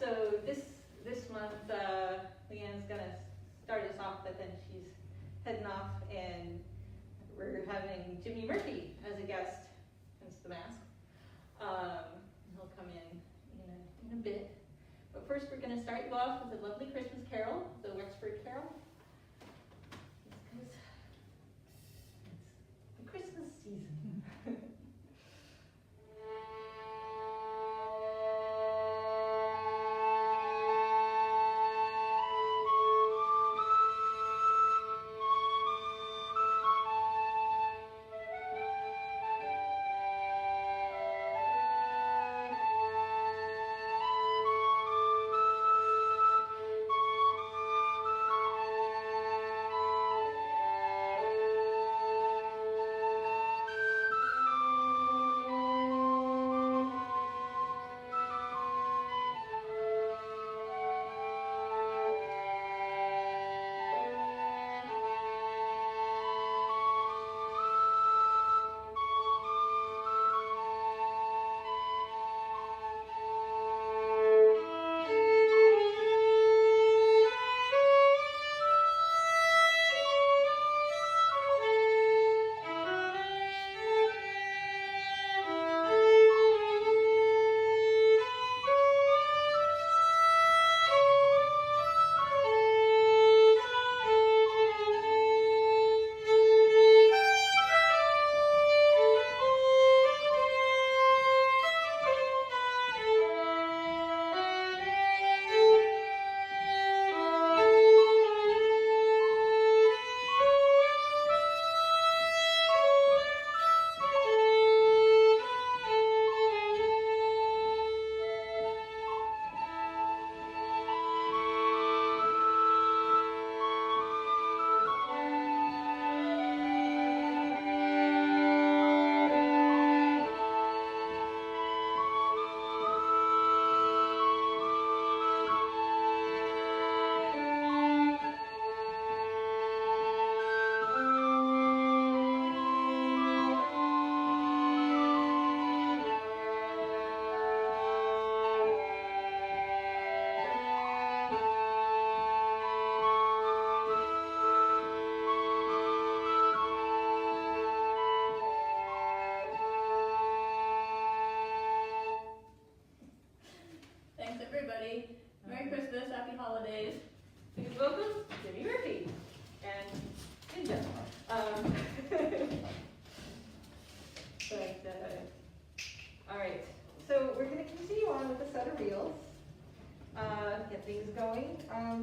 So this month, Leanne's gonna start us off, but then she's heading off, and we're having Jimmy Murphy as a guest, hence the mask. He'll come in a bit. But first, we're going to start you off with a lovely Christmas carol, the Wexford Carol. Because it's the Christmas season.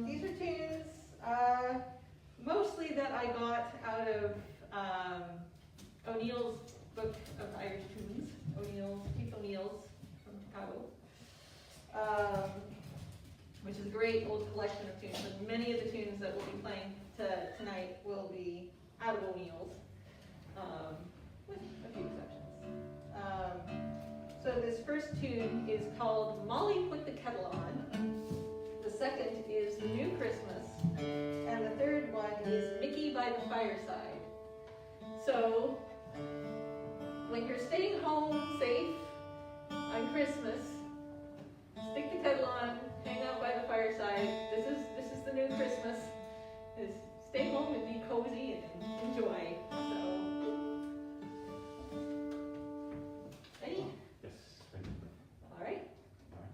These are tunes, mostly that I got out of O'Neill's book of Irish tunes, Chief O'Neill's from Chicago, which is a great old collection of tunes. And many of the tunes that we'll be playing tonight will be out of O'Neill's, with a few exceptions. So this first tune is called Molly Put the Kettle On. The second is The New Christmas. And the third one is Mickey by the Fireside. So when you're staying home safe on Christmas, stick the kettle on, hang out by the fireside. This is the new Christmas. Is stay home and be cozy and enjoy. So ready? Yes, ready. All right. Sorry.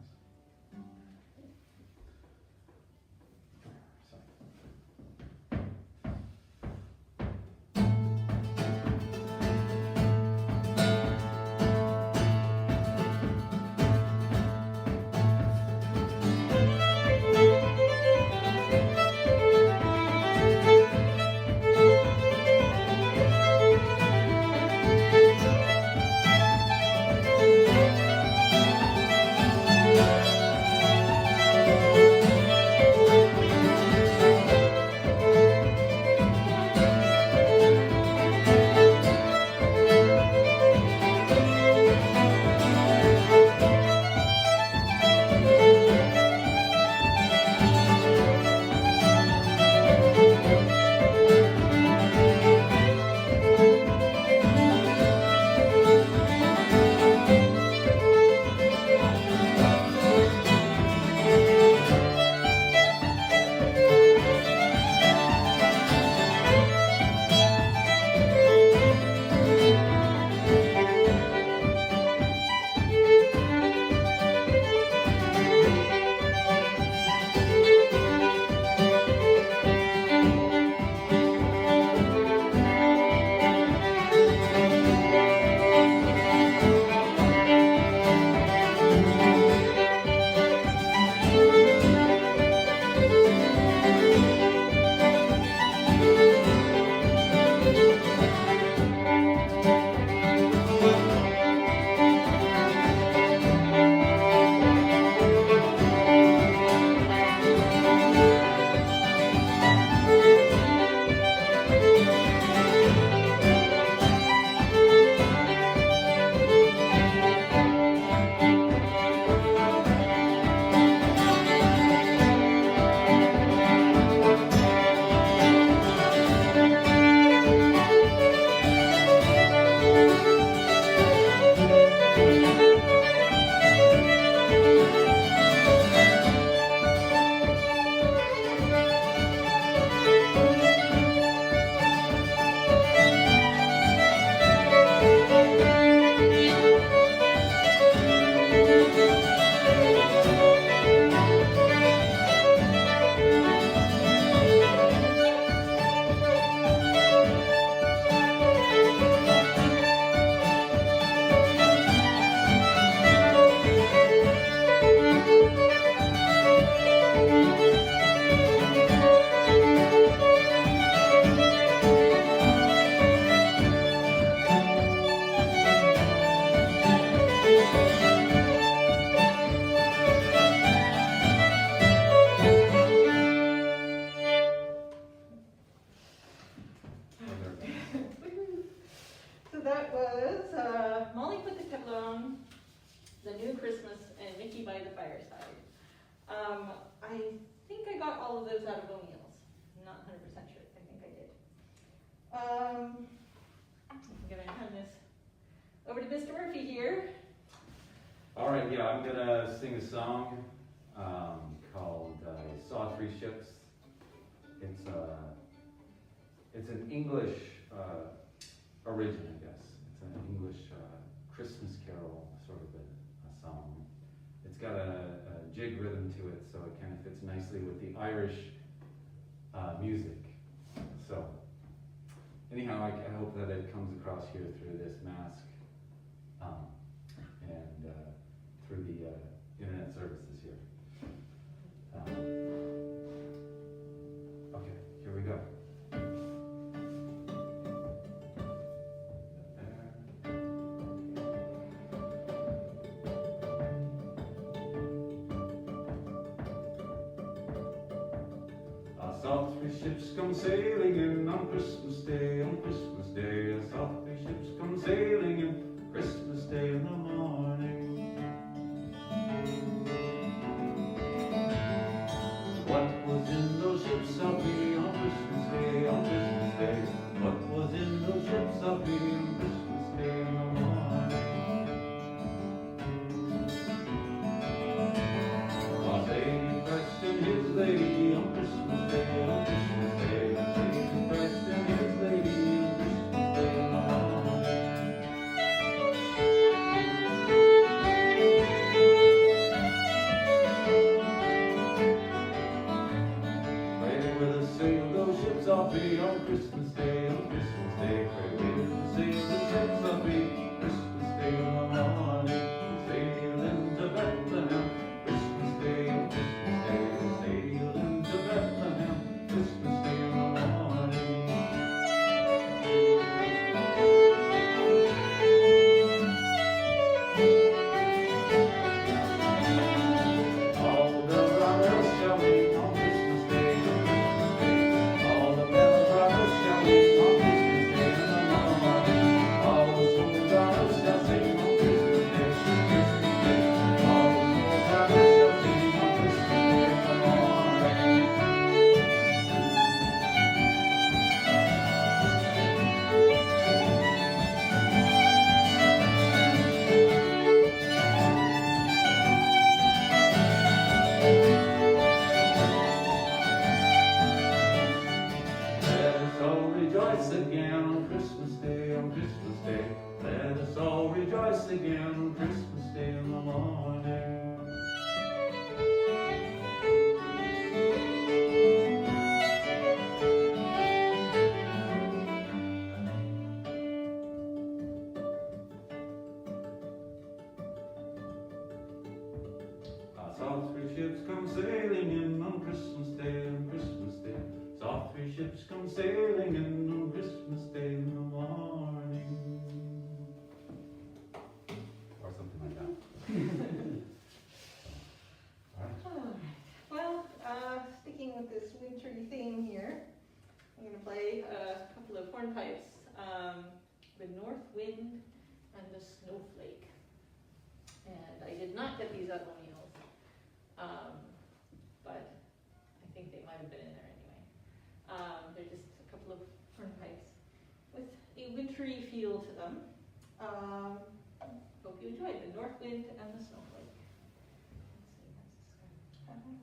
that was Molly Put the Kettle On, The New Christmas, and Mickey by the Fireside. I think I got all of those out of O'Neill's. I'm not 100% sure. I think I did. I'm going to hand this over to Mr. Murphy here. All right, yeah, I'm going to sing a song called Saw Three Ships. It's an English origin, I guess. It's an English Christmas carol, sort of a song. It's got a jig rhythm to it, so it kind of fits nicely with the Irish music. So, anyhow, I hope that it comes across here through this mask and through the internet services here. Okay, here we go. Saw three ships come sailing in on Christmas Day, on Christmas Day. I saw three ships come sailing in Christmas Day in the morning. What was in those ships I'll be on Christmas Day, on Christmas Day? What was in those ships I'll be on Christmas Day in the morning? Was Lady Preston his lady on Christmas Day, on Christmas Day? Was Lady Preston his lady on Christmas Day in the morning? Pray with a sail those ships I'll be on Christmas Day, on Christmas Day. Pray with a sail those ships I'll be Christmas Day in the morning. Sail into Bethlehem, Christmas Day, on Christmas Day. Sail into Bethlehem, Christmas Day in the morning. All the bells on earth shall ring on Christmas Day, on Christmas Day. All the bells on earth shall ring on Christmas Day in the morning. All the souls on earth shall sing on Christmas Day, Christmas Day. All the souls on earth shall sing on Christmas Day in the morning. Let us all rejoice again on Christmas Day, on Christmas Day. Let us all rejoice again on Christmas Day in the morning. I saw three ships come sailing in on Christmas Day, on Christmas Day. Saw three ships come sailing in on Christmas Day in the morning. Or something like that. All right. Well, sticking with this wintry theme here, I'm going to play a couple of hornpipes with North Wind and the Snowflake. And I did not get these at O'Neill's, but I think they might have been in there anyway. They're just a couple of hornpipes with a wintry feel to them. Hope you enjoyed the North Wind and the Snowflake. Let's see,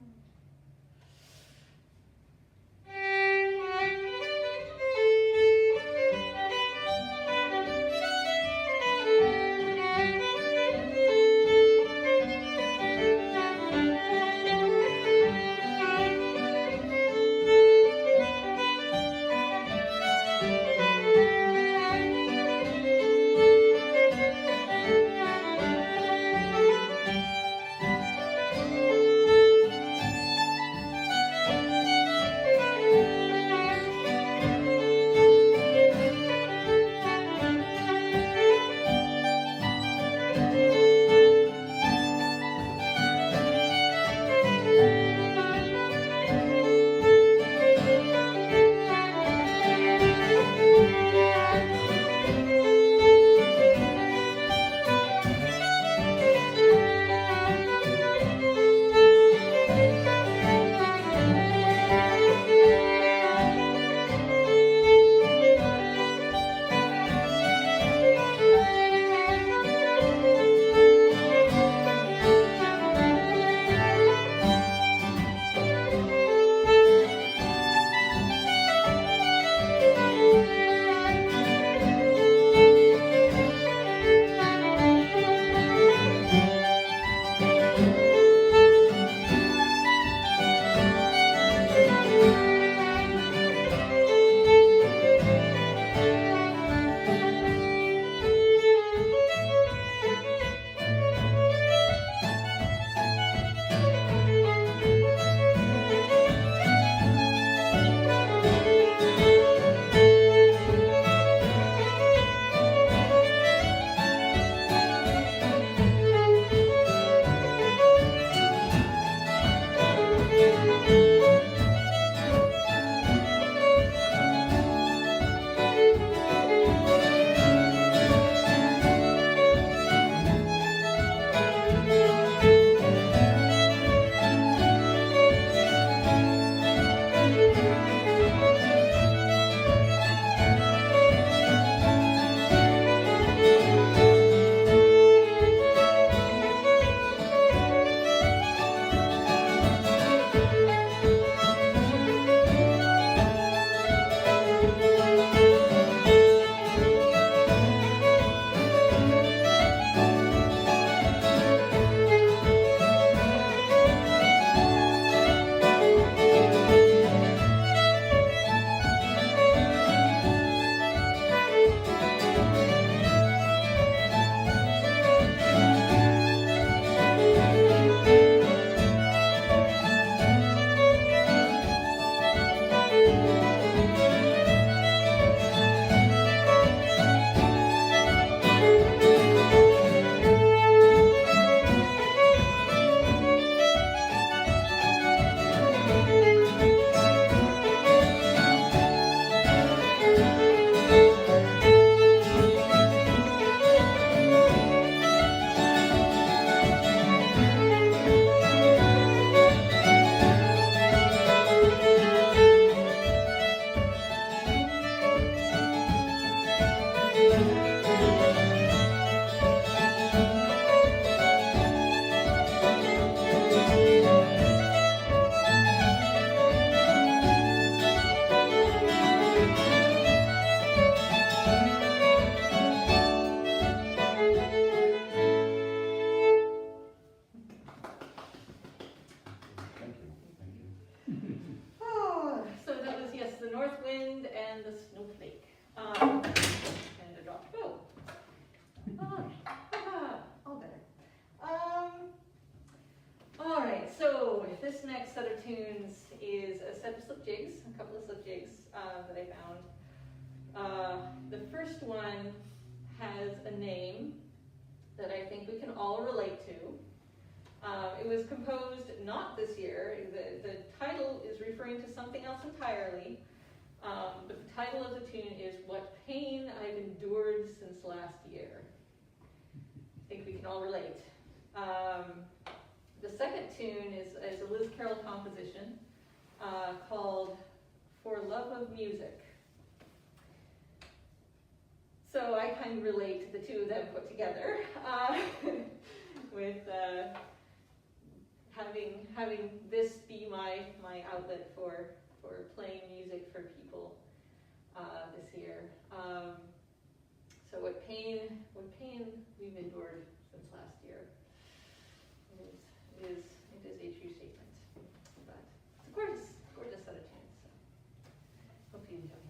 this next set of tunes is a set of slip jigs, a couple of slip jigs that I found. The first one has a name that I think we can all relate to. It was composed not this year. The title is referring to something else entirely, but the title of the tune is What Pain I've Endured Since Last Year. I think we can all relate. The second tune is a Liz Carroll composition called For Love of Music. So I kind of relate to the two of them put together with having this be my outlet for playing music for people this year. So what pain we've endured since last year. It is a true statement. But it's a gorgeous set of tunes. So hope you enjoy.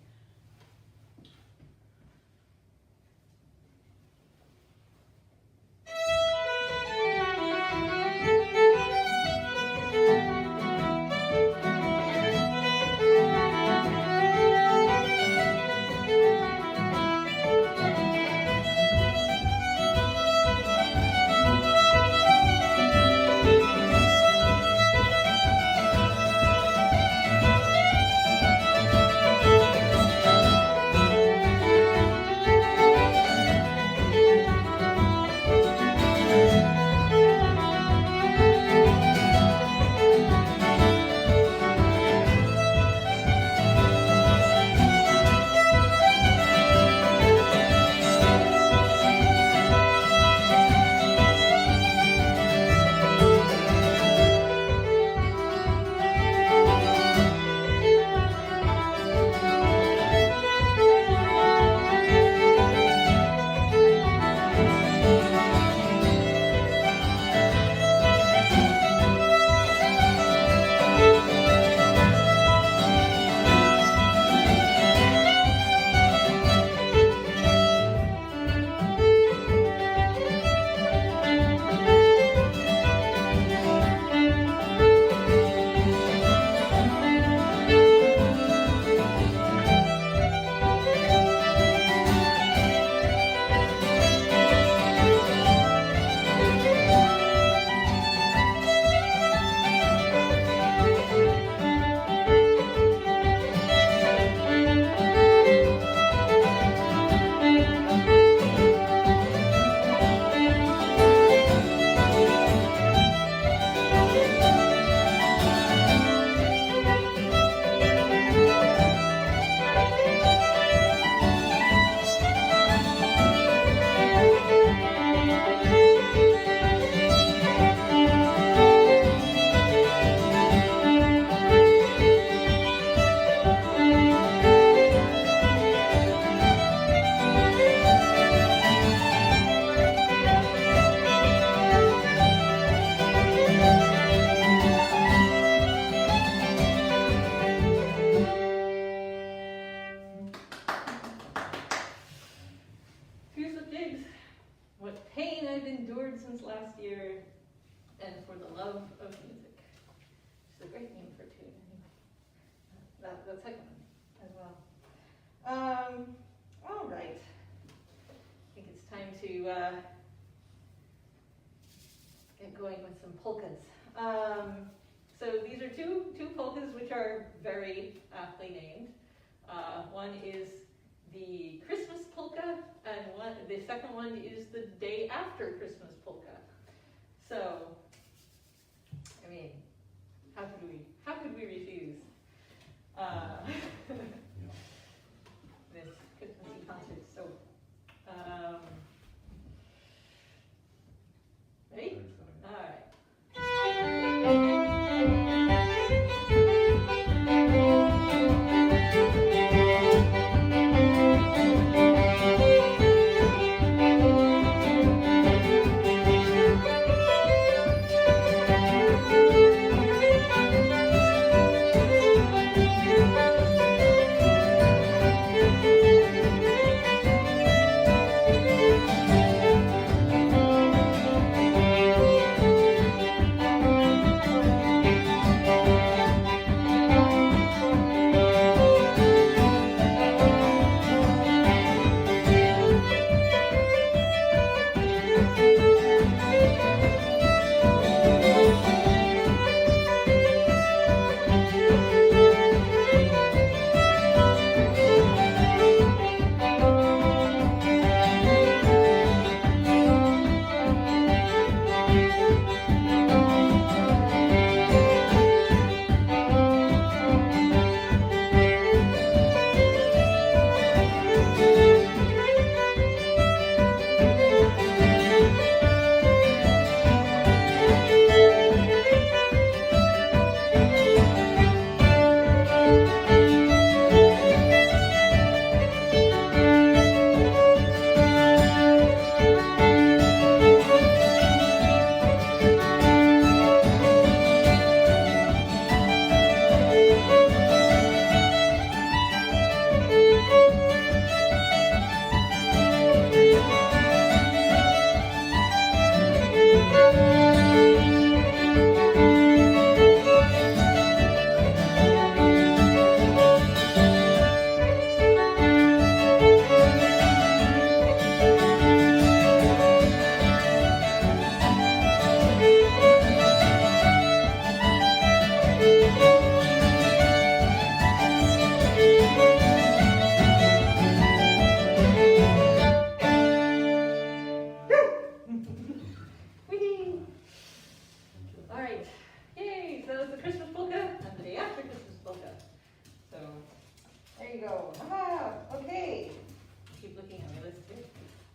The second one as well. All right. I think it's time to get going with some polkas. So these are two polkas which are very aptly named. One is the Christmas polka, and the second one is the day after Christmas polka. So, I mean, how could we refuse this Christmassy concert? So, ready? All right.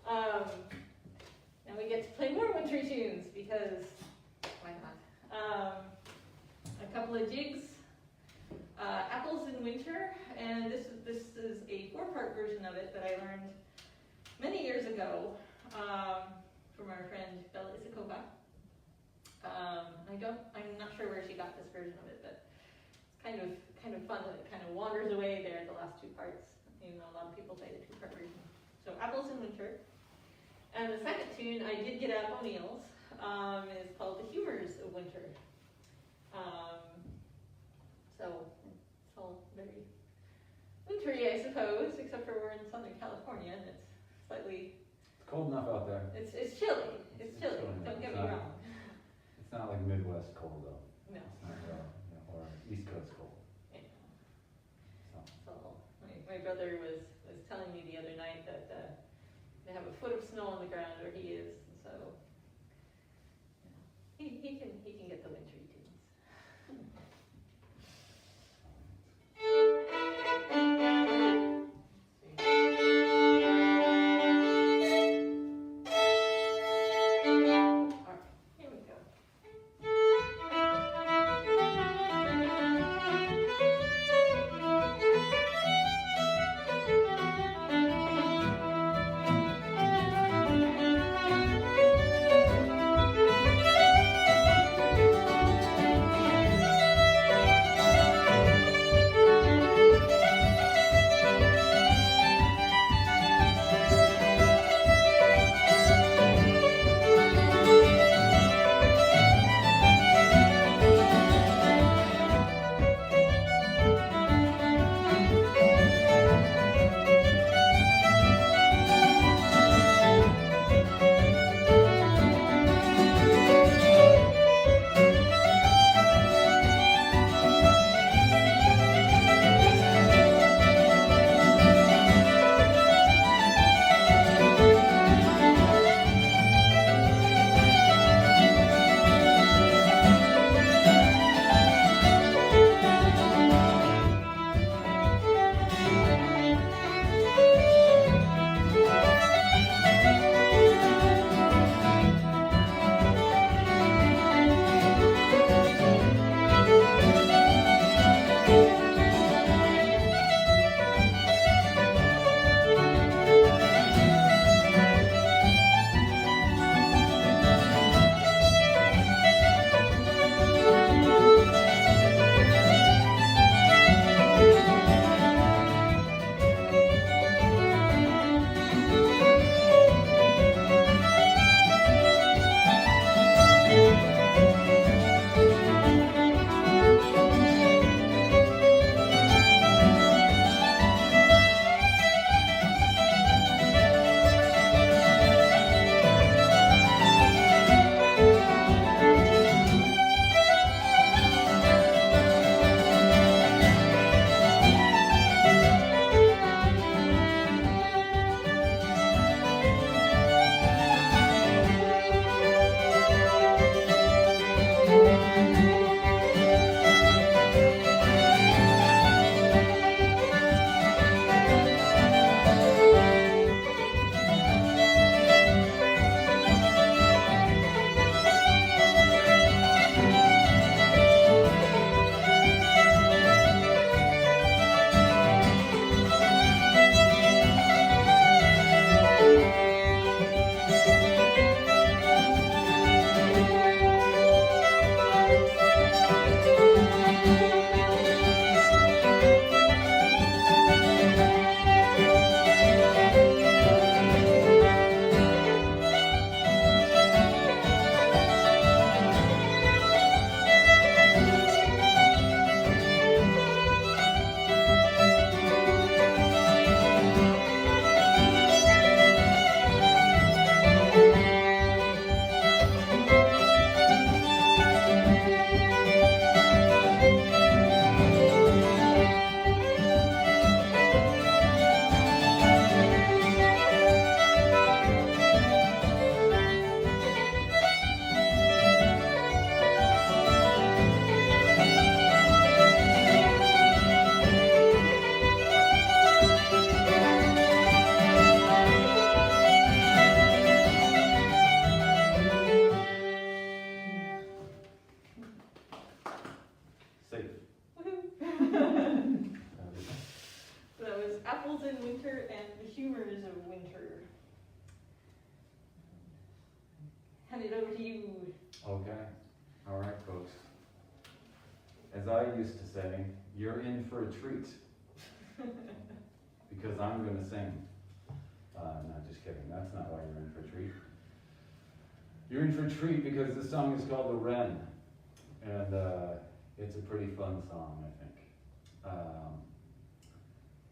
And we get to play more wintry tunes because why not? A couple of jigs, Apples in Winter, and this is a 4-part version of it that I learned many years ago from our friend Bella Isakova. I'm not sure where she got this version of it, but it's kind of fun that it kind of wanders away there, the last 2 parts. You know, a lot of people play the 2-part version. So Apples in Winter. And the second tune I did get out of O'Neill's is called The Humours of Winter. So it's all very wintry, I suppose, except for we're in Southern California and it's slightly... It's cold enough out there. It's chilly. It's chilly. Don't get me wrong. It's not like Midwest cold though. No. It's not, or East Coast cold. Yeah. So my brother was telling me the other night that they have a foot of snow on the ground where he is, and so he can get the wintry tunes. All right, here we go. Okay, all right, folks. As I used to say, you're in for a treat. Because I'm gonna sing. No, just kidding, that's not why you're in for a treat. You're in for a treat because this song is called the Wren. And it's a pretty fun song, I think.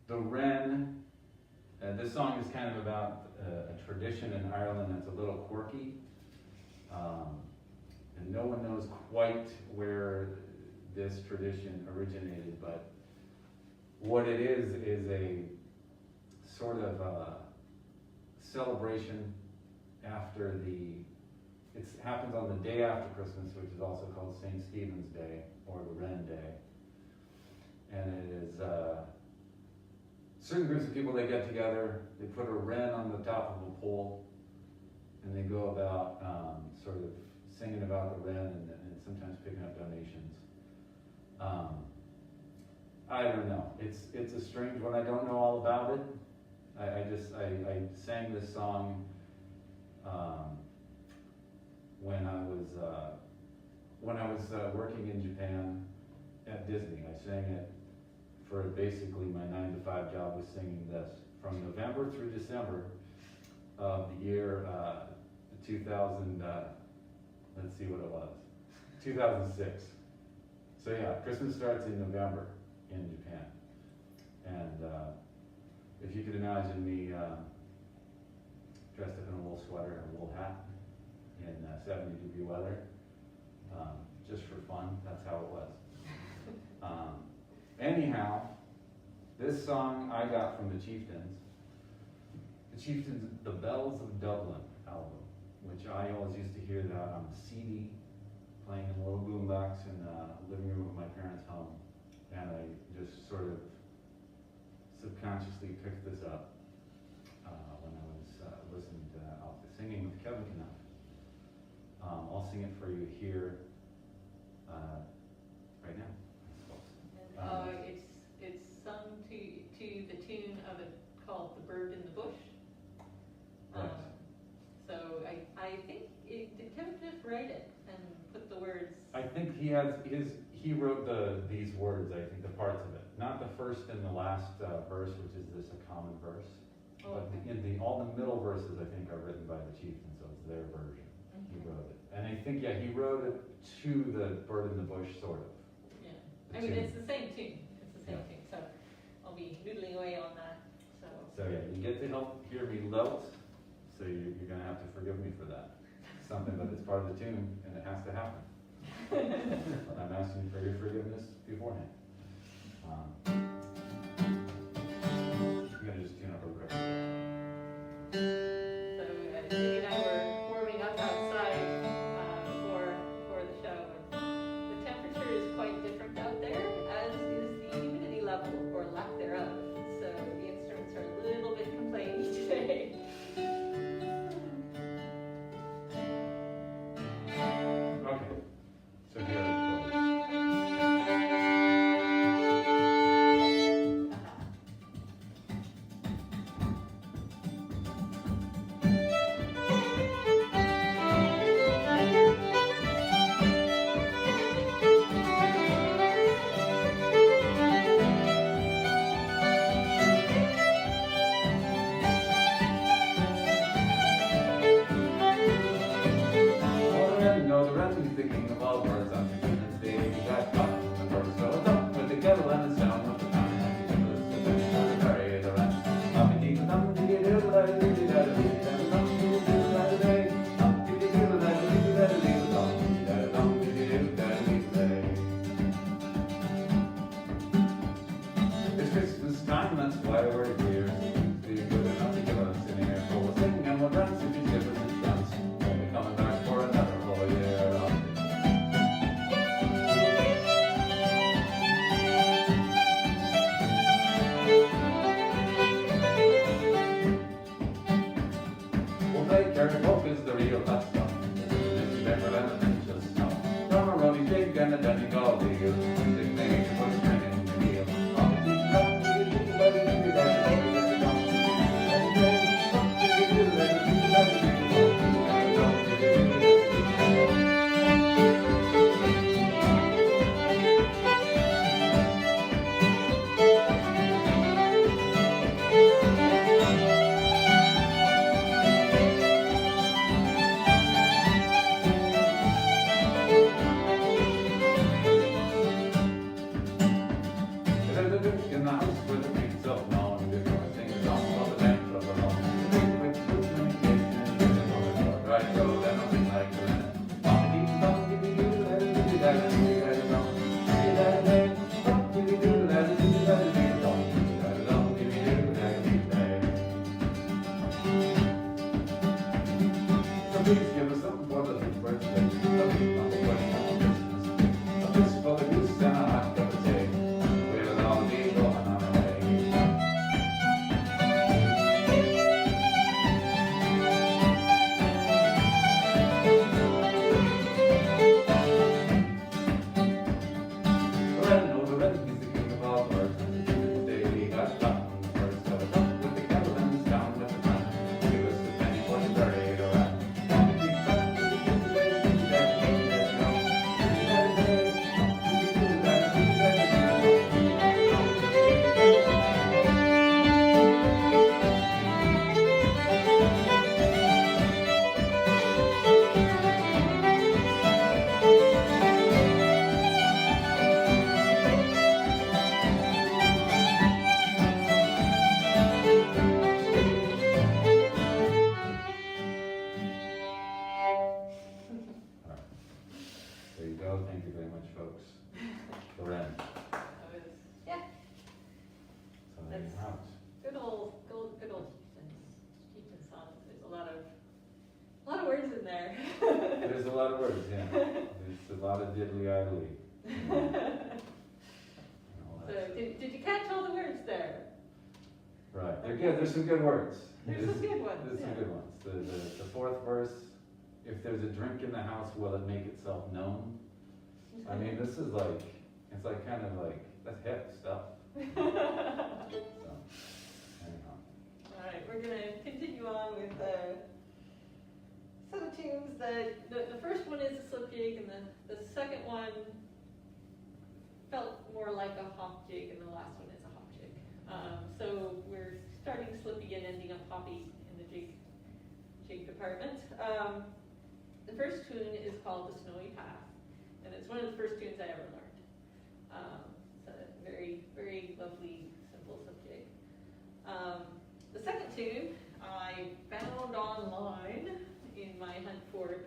The Wren, this song is kind of about a tradition in Ireland that's a little quirky. And no one knows quite where this tradition originated, but what it is a sort of celebration after it happens on the day after Christmas, which is also called St. Stephen's Day, or the Wren Day. And it is certain groups of people, they get together, they put a wren on the top of a pole, and they go about sort of singing about the wren and sometimes picking up donations. I don't know. It's a strange one. I don't know all about it. I sang this song when I was working in Japan at Disney. I sang it for basically my 9-to-5 job was singing this from November through December of the year 2000. Let's see what it was. 2006. So yeah, Christmas starts in November in Japan, and if you could imagine me dressed up in a wool sweater and a wool hat in 70-degree weather, just for fun, that's how it was. Anyhow, this song I got from the Chieftains. The Chieftains, The Bells of Dublin album, which I always used to hear that on a CD, playing in a little boombox in the living room of my parents' home. And I just sort of subconsciously picked this up when I was listening to singing with Kevin Knapp. I'll sing it for you here right now. It's sung to the tune of it called "The Bird in the Bush." Right. So I think did Kevin just write it and put the words? I think he wrote these words. I think the parts of it, not the first and the last verse, which is this a common verse, but all the middle verses I think are written by the Chieftains, so it's their version. Mm-hmm. He wrote it, and I think he wrote it to the Bird in the Bush, sort of. Yeah, I mean it's the same tune. It's the same tune. So I'll be noodling away on that. So yeah, you get to help hear me lilt, so you're gonna have to forgive me for that. Something that is part of the tune, and it has to happen. I'm asking for your forgiveness beforehand. I'm gonna just tune up real quick. So Jimmy and I were warming up outside for the show, and the temperature is quite different out there, as is the humidity level, or lack thereof. So the instruments are a little bit complaining today. Okay, so here it goes. The Wren is the king of all birds on Independence Day. He got caught when the birds go up with the kettle and the sound of the tongue. And he was the fish on the prairie, the Wren. Dum dee dee doo da dee dee da dee dum dee dee doo da dee dum dee dee doo da dee da dee dum dee dee doo da dee da. It's Christmas time, that's why we're here. So you're good enough to give us an earful of singing, and we'll dance if you give us a chance. We'll be coming back for another whole year. We'll play carrot folk is the real hot stuff. It's better than a pinch of snuff. From a Ronnie's Jig and a Danny Galway. Sing me to put a string in the heel. please give us some for the birthday. A big bundle for Christmas. A fist full of goose and a hot cup of tea. We'll all be going on our way. Wren, oh, the Wren, he's the king of all birds. Today he got done first. So up with the kettle and down with the pan. Give us a penny for the berry to run. There you go. Thank you very much, folks. The Wren. Yeah, So there you have it. good old Teachín songs. There's a lot of words in there. There's a lot of words, yeah. There's a lot of diddly-idly. So did you catch all the words there? Right. They're good. There's some good words. There's some good ones. There's some good ones. The fourth verse, if there's a drink in the house, will it make itself known? I mean, this is like, it's like kind of like, that's hip stuff. So, anyhow. All right, we're going to continue on with set of tunes. The first one is a slip jig, and the second one felt more like a hop jig, and the last one is a hop jig. So we're starting slippy and ending up hoppy in the jig department. The first tune is called The Snowy Path, and it's one of the first tunes I ever learned. It's a very, very lovely, simple slip jig. The second tune I found online in my hunt for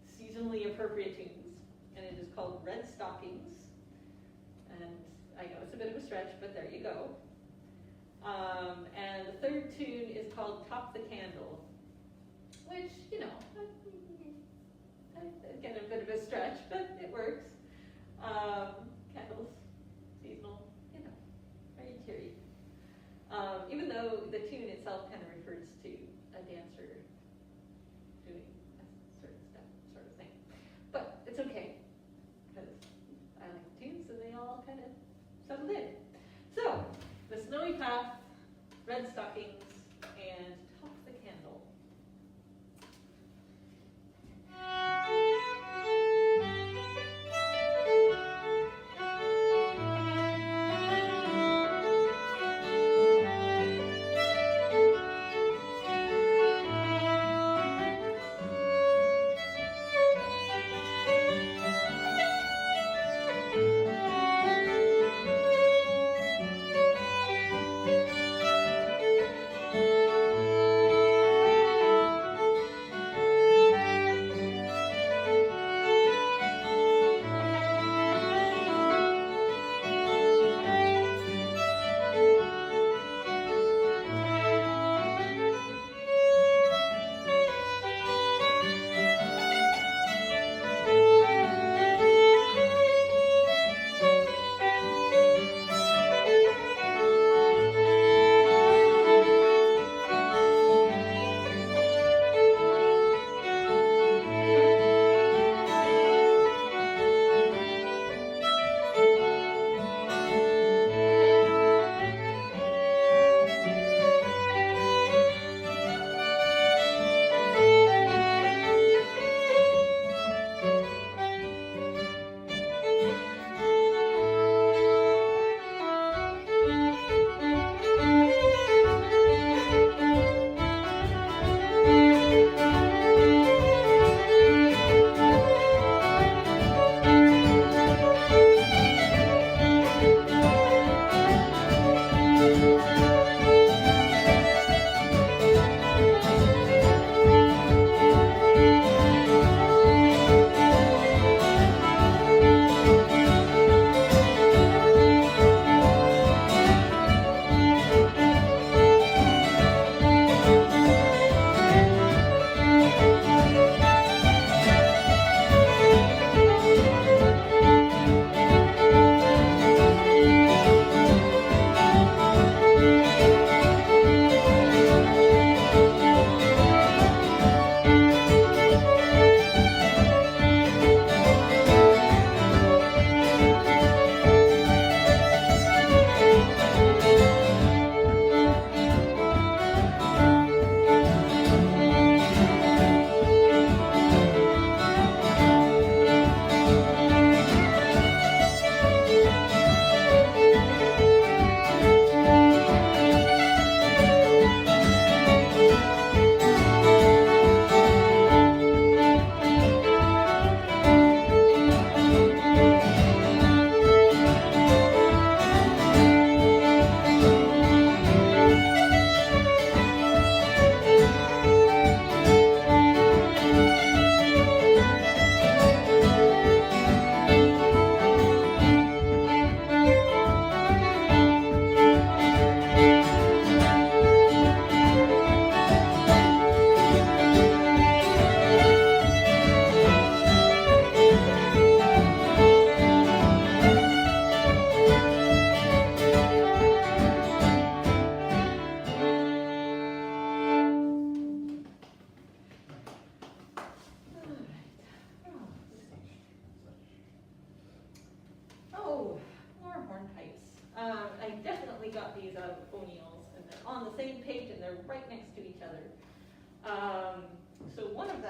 seasonally appropriate tunes, and it is called Red Stockings. And I know it's a bit of a stretch, but there you go. And the third tune is called Top the Candle, which, you know, again, a bit of a stretch, but it works. Candles, seasonal, you know, very cheery. Even though the tune itself kind of refers to a dancer doing a certain step sort of thing. But it's okay, because I like the tunes and they all kind of settled in. So, The Snowy Path, Red Stockings, and Top the Candle.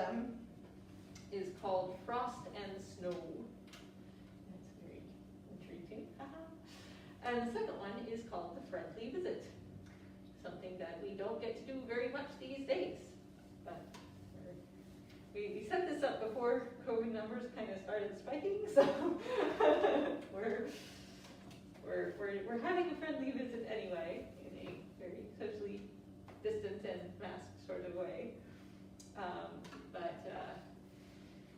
them is called Frost and Snow. That's very intriguing. And the second one is called The Friendly Visit. Something that we don't get to do very much these days. But we set this up before COVID numbers kind of started spiking, so we're having a friendly visit anyway, in a very socially distant and masked sort of way.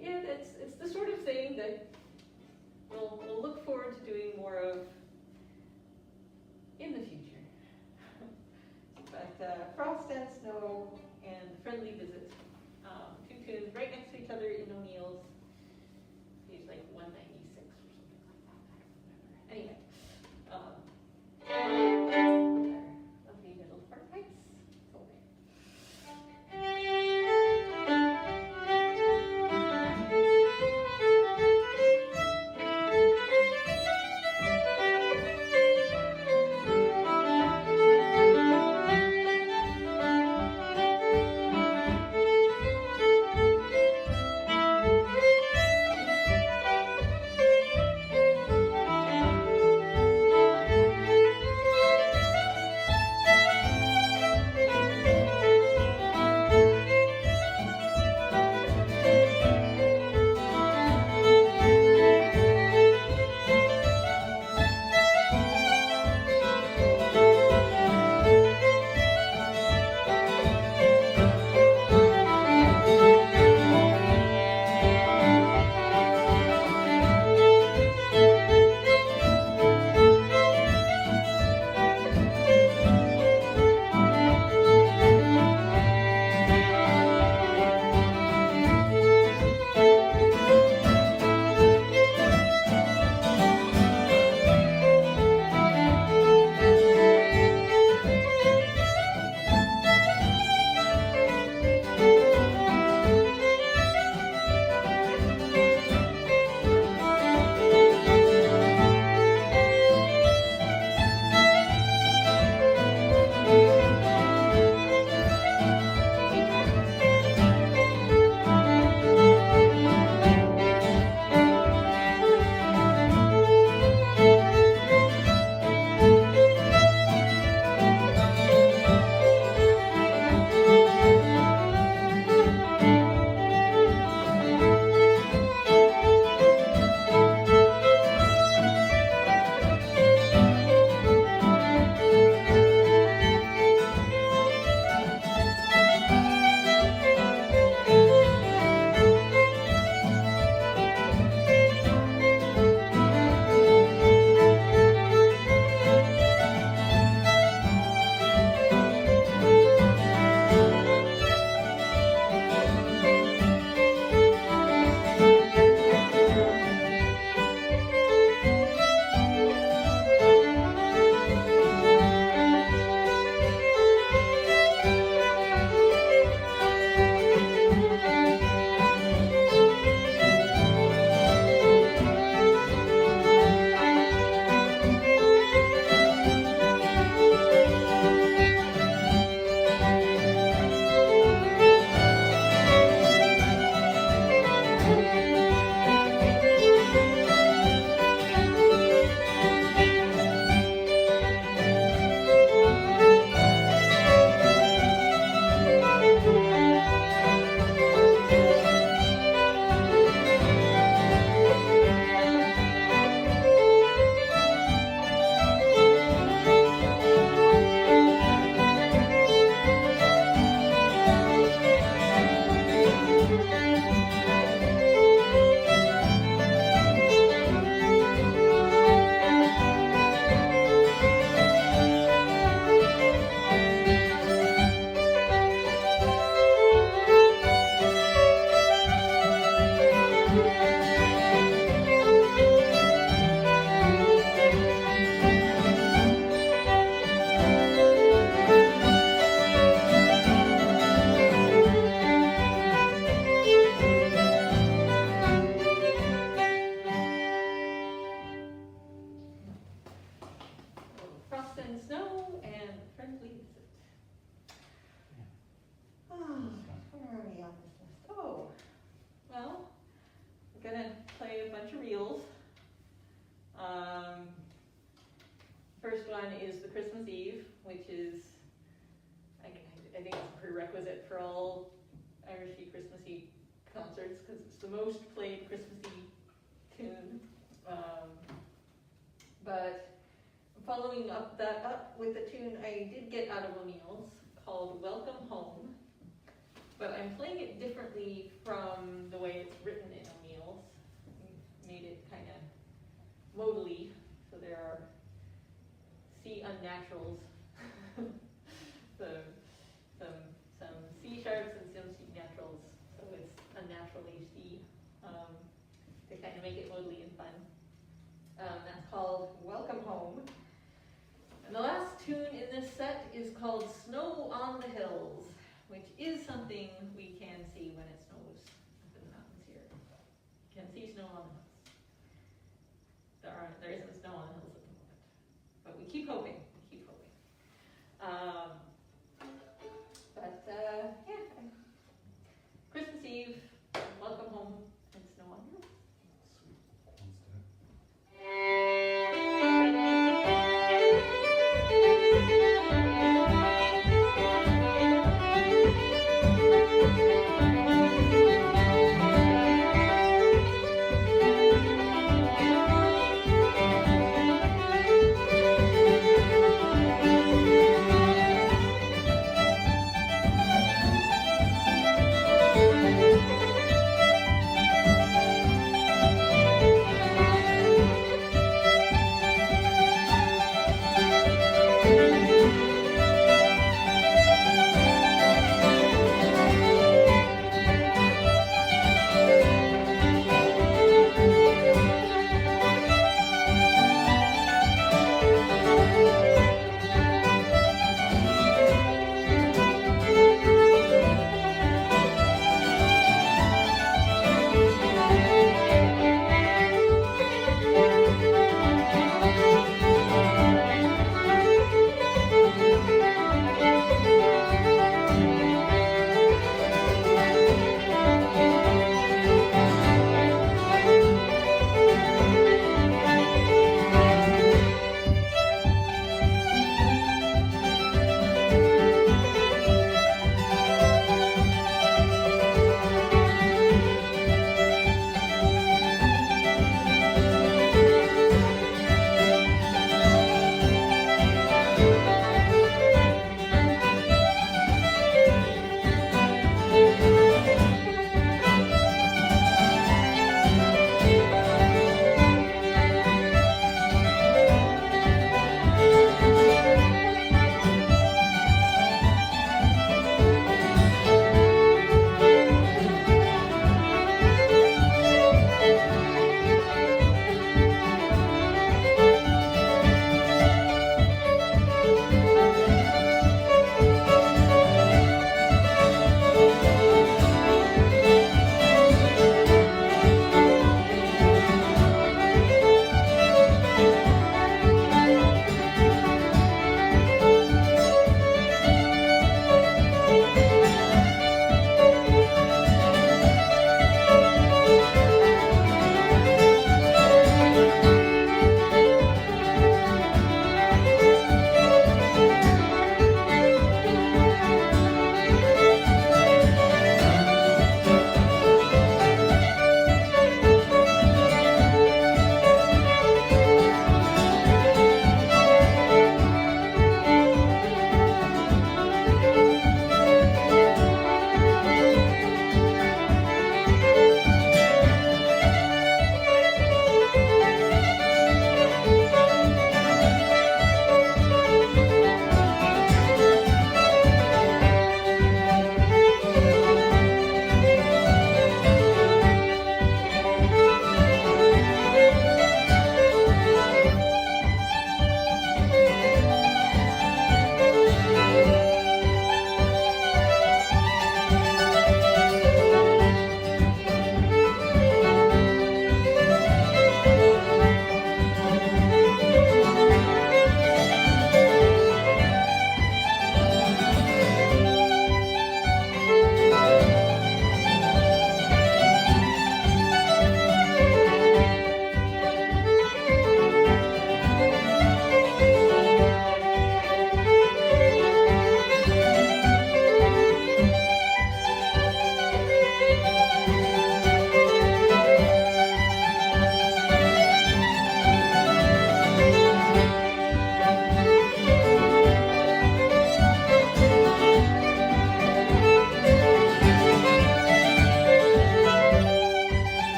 Yeah, it's the sort of thing that we'll look forward to doing more of in the future. But Frost and Snow and Friendly Visit, two tunes right next to each other in O'Neill's, page like 196 or something like that. Anyway, lovely little part pipes. Okay. Irish Christmassy concerts because it's the most played Christmassy tune. But following that up with a tune I did get out of O'Neill's called Welcome Home, but I'm playing it differently from the way it's written in O'Neill's. Made it kind of modally, so there are C unnaturals, some C sharps and some C naturals, so it's unnaturally C, to kind of make it modally and fun. That's called Welcome Home. And the last tune in this set is called Snow on the Hills, which is something we can see when it snows up in the mountains here. You can see snow on the hills. There isn't snow on the hills at the moment, but we keep hoping. Yeah, Christmas Eve, welcome home, and snow on the hills.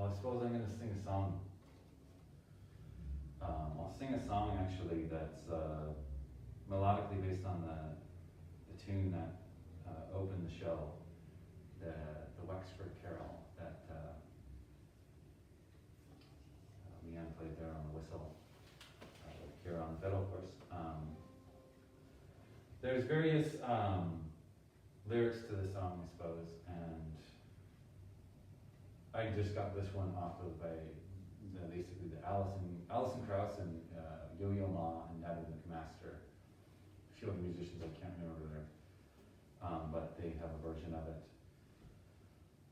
Well, I suppose I'm going to sing a song. I'll sing a song actually that's melodically based on the tune that opened the show, the Wexford Carol that Leanne played there on the whistle, here on the fiddle, of course. There's various lyrics to the song, I suppose, and I just got this one off of basically the Alison Krauss and Yo-Yo Ma and Natalie McMaster. A few other musicians I can't remember there, but they have a version of it.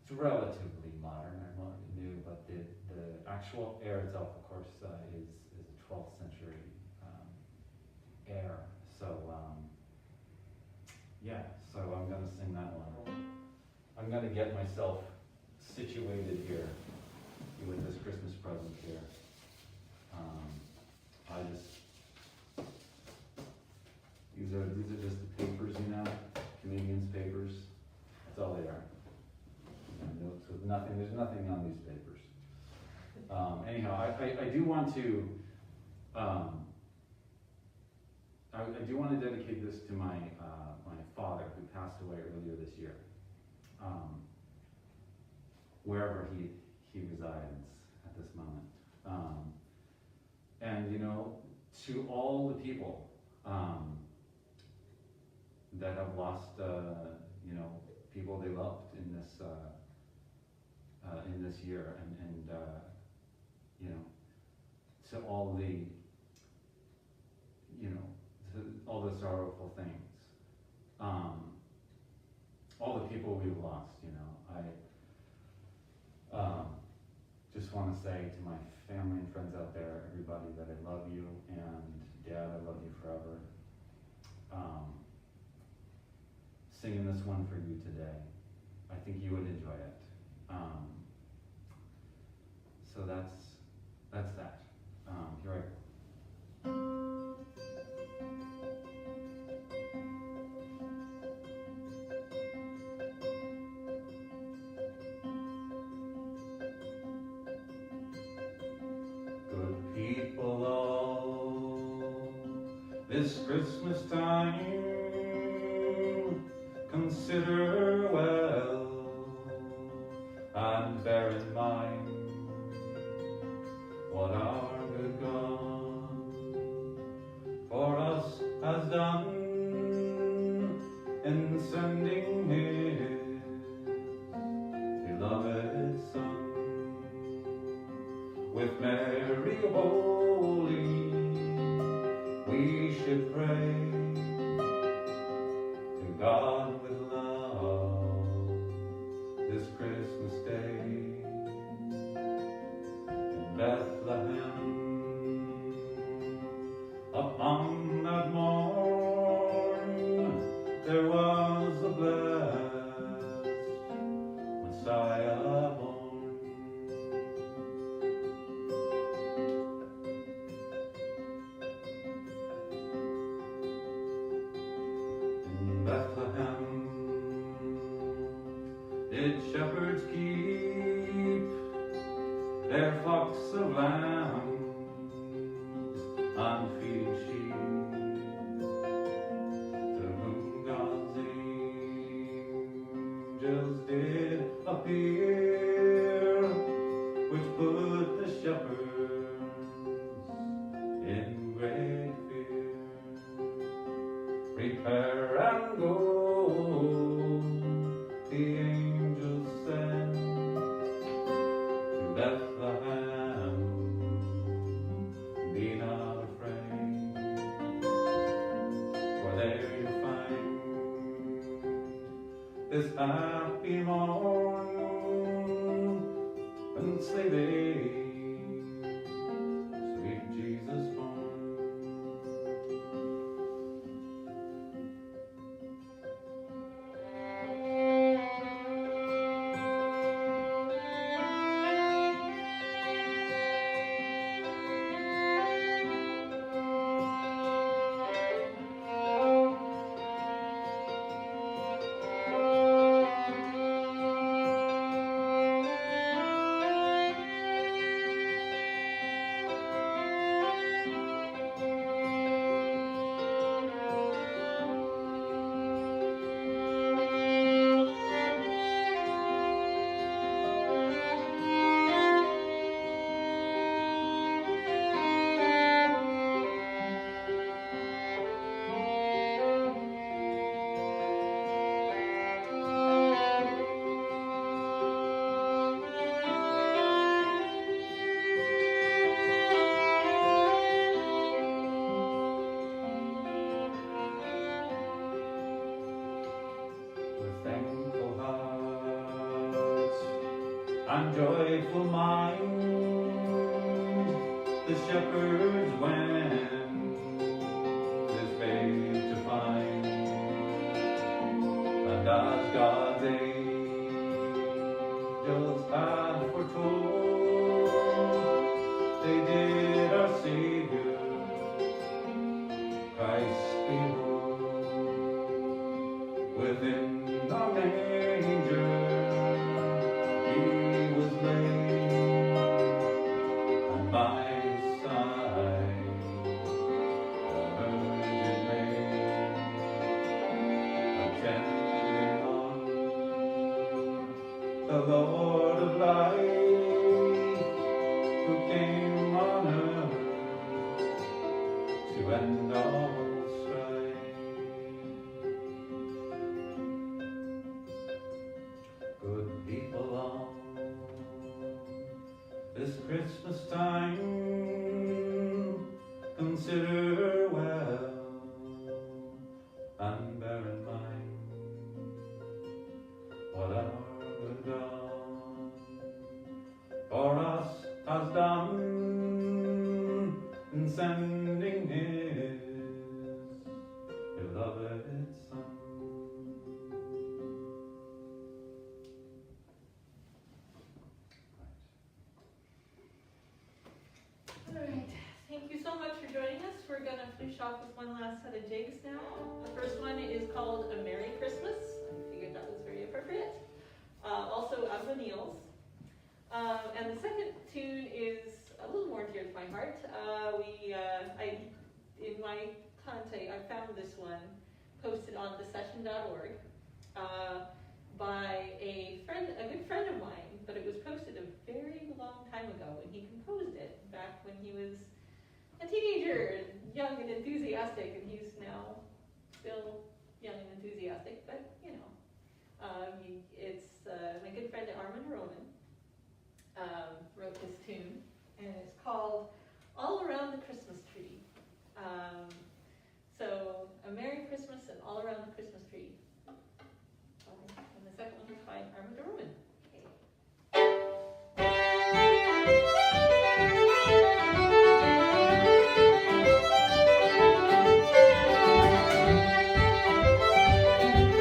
It's relatively modern or modern new, but the actual air itself, of course, is a 12th century air. So so I'm going to sing that one. I'm going to get myself situated here with this Christmas present here. These are just the papers, Canadians papers. That's all they are. Notes with nothing. There's nothing on these papers. Anyhow, I do want to. I do want to dedicate this to my my father, who passed away earlier this year. Wherever he resides at this moment, and to all the people that have lost people they loved in this year, and to all the all the sorrowful things, all the people we've lost. I just want to say to my family and friends out there, everybody, that I love you, and Dad, I love you forever. Singing this one for you today. I think you would enjoy it. So that's that. Here I go. Good people all, this Christmas time, consider well, and bear in mind what our good God for us has done in sending His beloved Son. With Mary holy, we should pray to God with love this Christmas day. In Bethlehem, upon that morn, there was a blessed Messiah born. In Bethlehem did shepherds keep their flocks of lambs and feeding sheep, to whom God's angels did appear, which put the shepherds in great fear. Prepare and go, the angels said, to Bethlehem, be not afraid, for there you'll find this happy morn, and sleigh they, sweet Jesus born. I'm joyful mind, the shepherds went this babe to find, and as God's angels had foretold, they did our Savior Christ behold, within the manger he was laid, and by his side the Virgin Maid, attending on the Lord of life, who came on earth to end all strife. Good people all, this Christmas time, consider well and bear in mind what our good God for us has done in sending his beloved Son. All right, thank you so much for joining us. We're going to finish off with one last set of jigs now. The first one is called A Merry Christmas. I figured that was very appropriate. Also, Out of the Meals. And the second tune is a little more dear to my heart. In my content, I found this one posted on thesession.org by a good friend of mine, but it was posted a very long time ago when he composed it, back when he was a teenager, young and enthusiastic, and he's now still young and enthusiastic, but you know. It's my good friend Armand Roman wrote this tune, and it's called All Around the Christmas Tree. So, A Merry Christmas and All Around the Christmas Tree. And the second one is by Armand Roman. All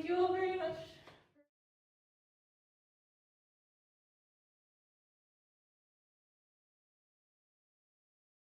you all very